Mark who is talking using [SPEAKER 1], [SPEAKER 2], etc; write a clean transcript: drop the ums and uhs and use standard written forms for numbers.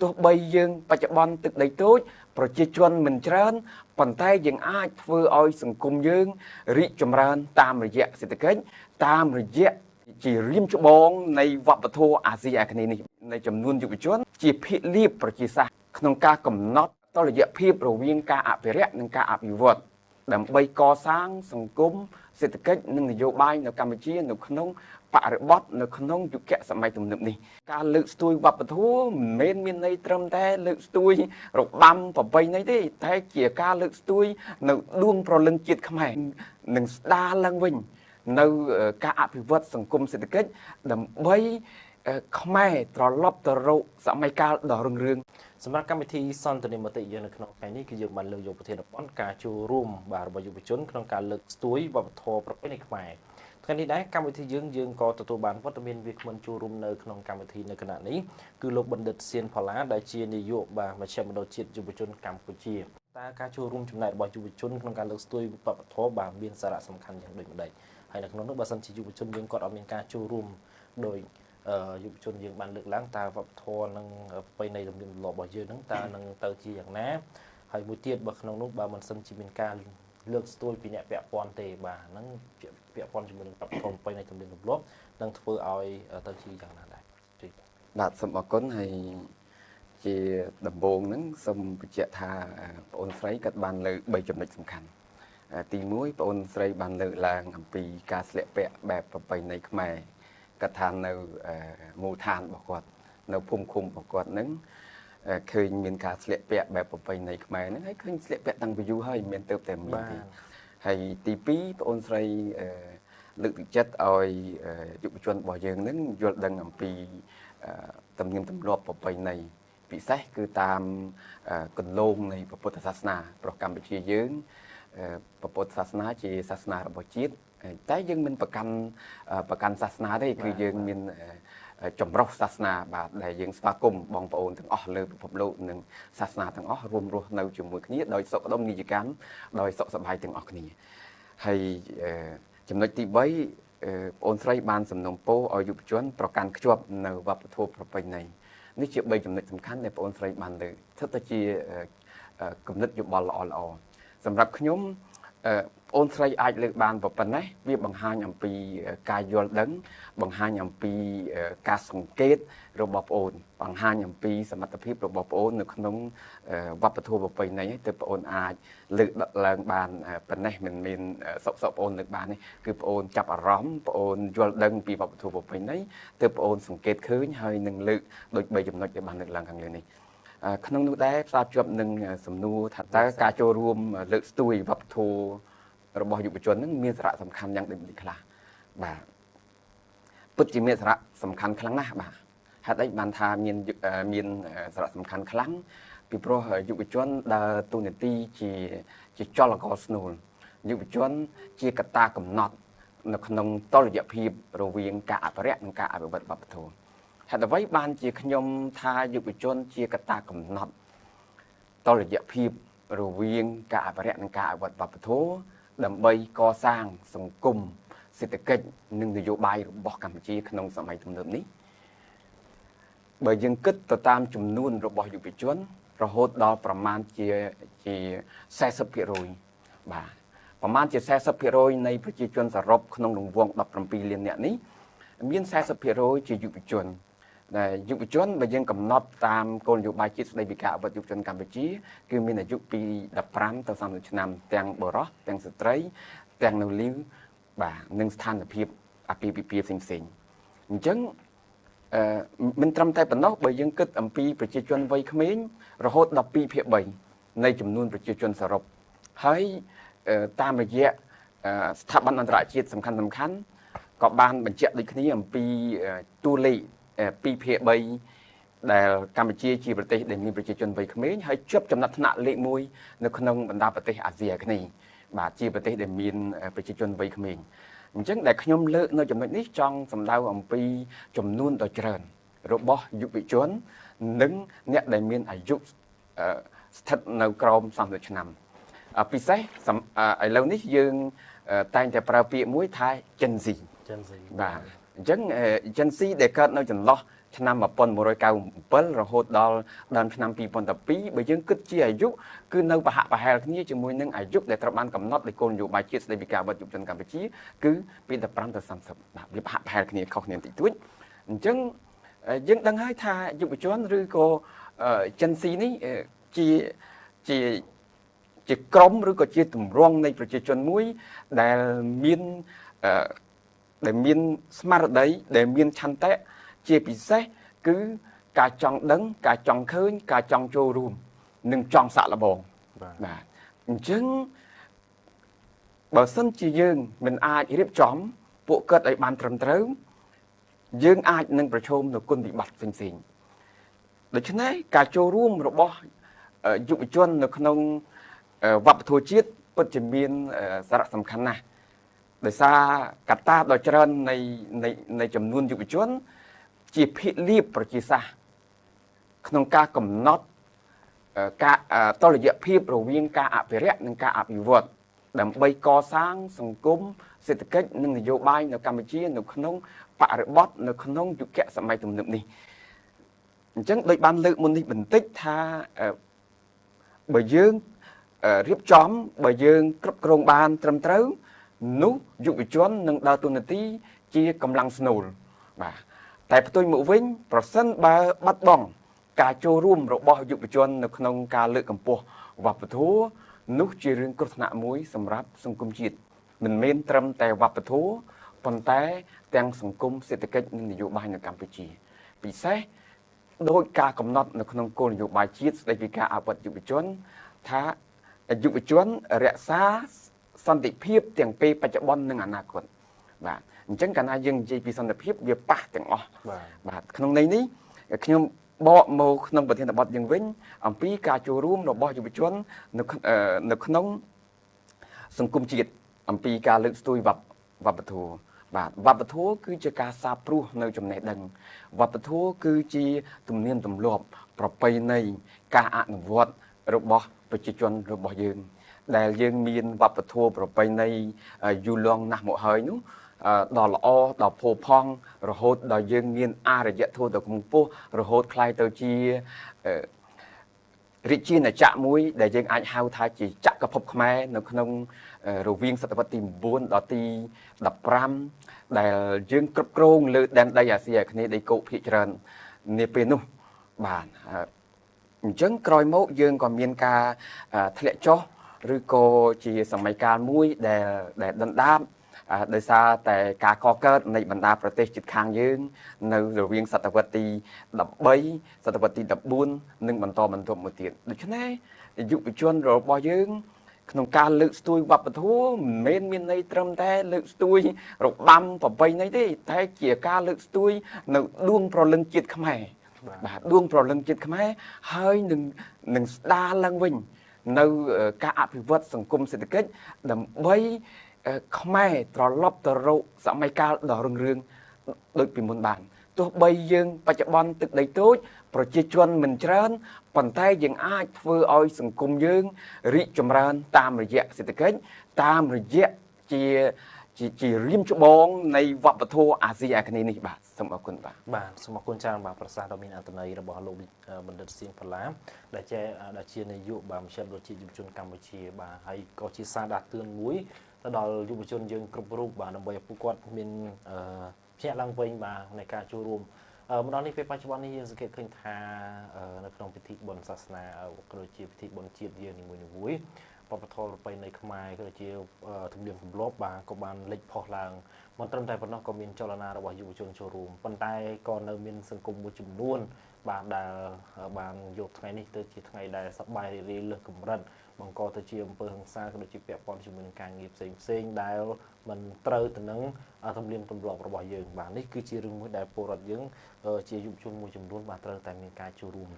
[SPEAKER 1] ទោះបីយើងបច្ចុប្បន្នទឹកដីតូចប្រជាជនមិនច្រើនប៉ុន្តែយើងអាចធ្វើឲ្យសង្គមយើងរីកចម្រើនតាមរយៈសេដ្ឋកិច្ចតាមរយៈជារៀមច្បងនៃវប្បធម៌អាស៊ីអាគ្នេយ៍នេះនៃចំនួនយុវជនជាភាគលាភប្រជាសាស្ត្រក្នុងការកំណត់តុល្យភាពរវាងការអភិរក្សនិងការអភិវឌ្ឍដើម្បីកសាងសង្គមសេដ្ឋកិច្ចនិងនយោបាយនៅកម្ពុជានៅក្នុងបរិបទនៅក្នុងយុគសម័យទំនើបនេះការលើកស្ទួយវប្បធម៌មិនមែនមានន័យត្រឹមតែលើកស្ទួយរបាំប្រពៃណីទេតែជាការលើកស្ទួយនៅដួងព្រលឹងជាតិខ្មែរនឹងស្ដារឡើងវិញនៅការអភិវឌ្ឍសង្គមសេដ្ឋកិច្ចដើម្បីខ្មែរត្រឡប់ទៅរកសម័យកាលដ៏រុងរឿង
[SPEAKER 2] សម្រាប់កម្មវិធីសន្ទនាមតិយើងនៅក្នុងថ្ងៃនេះគឺយើងបានលើកយកប្រធានបទការចូលរួមរបស់យុវជនក្នុងការលើកស្ទួយវប្បធម៌ប្រពៃណីខ្មែរថ្ងៃនេះដែរកម្មវិធីយើងក៏ទទួលបានវត្តមានវាគ្មិនចូលរួមនៅក្នុងកម្មវិធីនៅគណៈនេះគឺលោកបណ្ឌិតសៀនផល្លាដែលជានាយកមជ្ឈមណ្ឌលជាតិយុវជនកម្ពុជាតើការចូលរួមចំណែករបស់យុវជនក្នុងការលើកស្ទួយវប្បធម៌មានសារៈសំខាន់យ៉ាងដូចម្តេចហើយនៅក្នុងនោះបើសិនជាយុវជនយើងគាត់អត់មានការចូលរួមដោយយុវជនយើងបានលើកឡើងតើវប្បធម៌និងប្រពៃណីទំនៀមទម្លាប់របស់យើងហ្នឹងតើនឹងទៅជាយ៉ាងណាហើយមួយទៀតបើក្នុងនោះបើមិនសិនជាមានការលើកស្ទួយពីអ្នកពាក់ព័ន្ធទេបាទហ្នឹងពាក់ព័ន្ធជាមួយនឹងវប្បធម៌ប្រពៃណីទំនៀមទម្លាប់នឹងធ្វើឲ្យទៅជាយ៉ាងណាដែរ
[SPEAKER 1] បាទសូមអរគុណហើយជាដំបូងហ្នឹងសូមបញ្ជាក់ថាបងអូនស្រីគាត់បានលើក3ចំណុចសំខាន់ទី1បងអូនស្រីបានលើកឡើងអំពីការស្លៀកពាក់បែបប្រពៃណីខ្មែរគាត់ថានៅមូលដ្ឋានរបស់គាត់នៅភូមិឃុំរបស់គាត់ហ្នឹងឃើញមានការស្លៀកពាក់បែបប្រពៃណីខ្មែរហ្នឹងហើយឃើញស្លៀកពាក់តាំងពីយូរហើយមានទៅតែមានទេហើយទី2បងអូនស្រីលើកទឹកចិត្តឲ្យយុវជនរបស់យើងហ្នឹងយល់ដឹងអំពីទំនៀមទម្លាប់ប្រពៃណីពិសេសគឺតាមគន្លងនៃពុទ្ធសាសនាប្រកម្ពុជាយើងពុទ្ធសាសនាជាសាសនារបស់ជាតិតែយើងមិនប្រកាន់សាសនាទេគឺយើងមានចម្រុះសាសនាបាទដែលយើងស្វាគមន៍បងប្អូនទាំងអស់លើពិភពលោកនិងសាសនាទាំងអស់រួមរស់នៅជាមួយគ្នាដោយសុខដុមនីយកម្មដោយសុខសប្បាយទាំងអស់គ្នាហើយចំណុចទី3បងអូនស្រីបានសំណូមពរឲ្យយុវជនប្រកាន់ខ្ជាប់នៅវប្បធម៌ប្រពៃណីនេះជា3ចំណុចសំខាន់ដែលបងអូនស្រីបានលើកស្ថិតតែជាគំនិតយោបល់ល្អៗសម្រាប់ខ្ញុំអូនស្រីអាចលើកបានប៉ុណ្ណេះវាបង្ហាញអំពីការយល់ដឹងបង្ហាញអំពីការសង្កេតរបស់បងអូនបង្ហាញអំពីសមត្ថភាពរបស់បងអូននៅក្នុងវប្បធម៌ប្រពៃណីទៅបងអូនអាចលើកឡើងបានប៉ុណ្ណេះមិនមានសុខបងអូនលើកបាននេះគឺបងអូនចាប់អារម្មណ៍បងអូនយល់ដឹងពីវប្បធម៌ប្រពៃណីទៅបងអូនសង្កេតឃើញហើយនឹងលើកដូច3ចំណុចដែលបានលើកឡើងខាងលើនេះក្នុងនោះដែរផ្សារភ្ជាប់នឹងសំណួរថាតើការចូលរួមលើកស្ទួយវប្បធម៌របស់យុវជននឹងមានសារៈសំខាន់យ៉ាងដូចម្តេចខ្លះបាទពិតជាមានសារៈសំខាន់ខ្លាំងណាស់បាទហេតុអីបានថាមានសារៈសំខាន់ខ្លាំងពីព្រោះយុវជនដើរតួនាទីជាចលករស្នូលយុវជនជាកត្តាកំណត់នៅក្នុងតុល្យភាពរវាងការអភិរក្សនិងការអភិវឌ្ឍវប្បធម៌ហេតុអ្វីបានជាខ្ញុំថាយុវជនជាកត្តាកំណត់តុល្យភាពរវាងការអភិរក្សនិងការអភិវឌ្ឍវប្បធម៌ដើម្បីកសាងសង្គមសេដ្ឋកិច្ចនិងនយោបាយរបស់កម្ពុជាក្នុងសម័យទំនើបនេះបើយើងគិតទៅតាមចំនួនរបស់យុវជនរហូតដល់ប្រមាណជា40%បាទប្រមាណជា40%នៃប្រជាជនសរុបក្នុងរង្វង់17លាននាក់នេះមាន40%ជាយុវជនដែលយុវជនបើយើងកំណត់តាមគោលនយោបាយជាតិស្តីពីការអភិវឌ្ឍយុវជនកម្ពុជាគឺមានអាយុពី15ទៅ30ឆ្នាំទាំងបុរសទាំងស្ត្រីទាំងនៅលីវបាទនិងស្ថានភាពអាពាហ៍ពិពាហ៍ផ្សេងៗអញ្ចឹងមិនត្រឹមតែប៉ុណ្ណោះបើយើងគិតអំពីប្រជាជនវ័យក្មេងរហូតដល់2/3នៃចំនួនប្រជាជនសរុបហើយតាមរយៈស្ថាប័នអន្តរជាតិសំខាន់ក៏បានបញ្ជាក់ដូចគ្នាអំពីតួលេខ2/3ដែលកម្ពុជាជាប្រទេសដែលមានប្រជាជនវ័យក្មេងហើយជាប់ចំណាត់ថ្នាក់លេខ1នៅក្នុងបណ្ដាប្រទេសអាស៊ីអាគ្នេយ៍បាទជាប្រទេសដែលមានប្រជាជនវ័យក្មេងអញ្ចឹងដែលខ្ញុំលើកនៅចំណុចនេះចង់សម្ដៅអំពីចំនួនដ៏ច្រើនរបស់យុវជននិងអ្នកដែលមានអាយុស្ថិតនៅក្រោម30ឆ្នាំពិសេសឥឡូវនេះយើងតែងតែប្រើពាក្យមួយថា Gen Z បាទអញ្ចឹង Gen Z ដែលកើតនៅចន្លោះ ឆ្នាំ1997រហូតដល់ដើមឆ្នាំ2012បើយើងគិតជាអាយុគឺនៅប្រហាក់ប្រហែលគ្នាជាមួយនឹងអាយុដែលត្រូវបានកំណត់ដោយគោលនយោបាយជាតិស្តីពីការអភិវឌ្ឍយុវជនកម្ពុជាគឺពី15ទៅ30បាទវាប្រហាក់ប្រហែលគ្នាខុសគ្នាបន្តិចតួចអញ្ចឹងយើងដឹងហើយថាយុវជនឬក៏Gen Z នេះជាជាក្រុមឬក៏ជាទម្រង់នៃប្រជាជនមួយដែលមានស្មារតីដែលមានឆន្ទៈជាពិសេសគឺការចង់ដឹងការចង់ឃើញការចង់ចូលរួមនិងចង់សាក់លបងបាទអញ្ចឹងបើសិនជាយើងមិនអាចរៀបចំពួកគាត់ឲ្យបានត្រឹមត្រូវយើងអាចនឹងប្រឈមនូវគុណវិបត្តិផ្សេងៗដូច្នេះការចូលរួមរបស់យុវជននៅក្នុងវប្បធម៌ជាតិពិតជាមានសារៈសំខាន់ណាស់ដោយសារកត្តាដ៏ច្រើននៃចំនួនយុវជនជាភាគលាភប្រជាសាស្ត្រក្នុងការកំណត់ការតុល្យភាពរវាងការអភិរក្សនិងការអភិវឌ្ឍដើម្បីកសាងសង្គមសេដ្ឋកិច្ចនិងនយោបាយនៅកម្ពុជានៅក្នុងបរិបទនៅក្នុងយុគសម័យទំនើបនេះអញ្ចឹងដូចបានលើកមុននេះបន្តិចថាបើយើងរៀបចំបើយើងគ្រប់គ្រងបានត្រឹមត្រូវនោះយុវជននឹងដើរតួនាទីជាកម្លាំងស្នូលបាទតែផ្ទុយមកវិញប្រសិនបើបាត់បង់ការចូលរួមរបស់យុវជននៅក្នុងការលើកកម្ពស់វប្បធម៌នោះជារឿងគ្រោះថ្នាក់មួយសម្រាប់សង្គមជាតិមិនមែនត្រឹមតែវប្បធម៌ប៉ុន្តែទាំងសង្គមសេដ្ឋកិច្ចនិងនយោបាយនៅកម្ពុជាពិសេសដោយការកំណត់នៅក្នុងគោលនយោបាយជាតិស្តីពីការអភិវឌ្ឍយុវជនថាយុវជនរក្សាសន្តិភាពទាំងពេលបច្ចុប្បន្ននិងអនាគតបាទអញ្ចឹងកាលណាយើងនិយាយពីសន្តិភាពវាប៉ះទាំងអស់បាទក្នុងន័យនេះខ្ញុំបកមកក្នុងប្រធានបទយើងវិញអំពីការចូលរួមរបស់យុវជននៅក្នុងសង្គមជាតិអំពីការលើកស្ទួយវប្បធម៌បាទវប្បធម៌គឺជាការសាបព្រោះនៅចំណេះដឹងវប្បធម៌គឺជាទំនៀមទម្លាប់ប្រពៃណីការអនុវត្តរបស់ប្រជាជនរបស់យើងដែលយើងមានវប្បធម៌ប្រពៃណីយូរលង់ណាស់មកហើយនោះដល់ល្អដល់ផូរផង់រហូតដល់យើងមានអរិយធម៌ដ៏ខ្ពង់ខ្ពស់រហូតคล้ายទៅជារាជាណាចក្រមួយដែលយើងអាចហៅថាជាចក្រភពខ្មែរនៅក្នុងរវាងសតវត្សទី9ដល់ទី15ដែលយើងគ្រប់គ្រងលើដែនដីអាស៊ីអាគ្នេយ៍ដីគោកភាគច្រើននាពេលនោះបាទអញ្ចឹងក្រោយមកយើងក៏មានការធ្លាក់ចុះឬក៏ជាសម័យកាលមួយដែលដណ្ដាបដោយសារតែការកកើតនៃបណ្ដាប្រទេសជិតខាងយើងនៅរវាងសតវត្សទី13សតវត្សទី14និងបន្តបន្ទាប់មកទៀតដូច្នេះយុវជនរបស់យើងក្នុងការលើកស្ទួយវប្បធម៌មិនមែនមានន័យត្រឹមតែលើកស្ទួយរបាំប្រពៃណីទេតែជាការលើកស្ទួយនៅដួងព្រលឹងជាតិខ្មែរបាទដួងព្រលឹងជាតិខ្មែរហើយនឹងស្ដារឡើងវិញនៅការអភិវឌ្ឍសង្គមសេដ្ឋកិច្ចដើម្បីខ្មែរត្រឡប់ទៅរកសម័យកាលដ៏រុងរឿងដូចពីមុនបានទោះបីយើងបច្ចុប្បន្នទឹកដីតូចប្រជាជនមិនច្រើនប៉ុន្តែយើងអាចធ្វើឲ្យសង្គមយើងរីកចម្រើនតាមរយៈសេដ្ឋកិច្ចតាមរយៈជារៀមច្បងនៃវប្បធម៌អាស៊ីអាគ្នេយ៍នេះបាទសូមអរគុណបាទ
[SPEAKER 2] សូមអរគុណច្រើនបាទប្រសាសន៍ដ៏មានអត្ថន័យរបស់លោកបណ្ឌិតសៀងផល្លាដែលជានាយកបាទមជ្ឈមណ្ឌលជាតិយុវជនកម្ពុជាបាទហើយក៏ជាសារដាស់តឿនមួយទៅដល់យុវជនយើងគ្រប់រូបបាទដើម្បីឲ្យពួកគាត់មានភ្ញាក់ឡើងវិញបាទในការចូលរួមម្ដងនេះពេលបច្ចុប្បន្ននេះយើងសង្កេតឃើញថានៅក្នុងពិធីបុណ្យសាសនាក៏ដូចជាពិធីបុណ្យជាតិយើងនីមួយៗបព្វធម៌ប្រពៃណីខ្មែរក៏ដូចជាទំនៀមទម្លាប់បាទក៏បានលេចផុសឡើងមិនត្រឹមតែប៉ុណ្ណោះក៏មានចលនារបស់យុវជនចូលរួមប៉ុន្តែក៏នៅមានសង្គមមួយចំនួនបាទដែលបានយកថ្ងៃនេះទៅជាថ្ងៃដែលសប្បាយរីករាយលើសកម្រិតបង្កទៅជាអំពើហិង្សាក៏ដូចជាពាក់ព័ន្ធជាមួយនឹងការងារផ្សេងដែលមិនត្រូវទៅនឹងទំនៀមទម្លាប់របស់យើងបាទនេះគឺជារឿងមួយដែលពលរដ្ឋយើងជាយុវជនមួយចំនួនបាទត្រូវតែមានការចូលរួម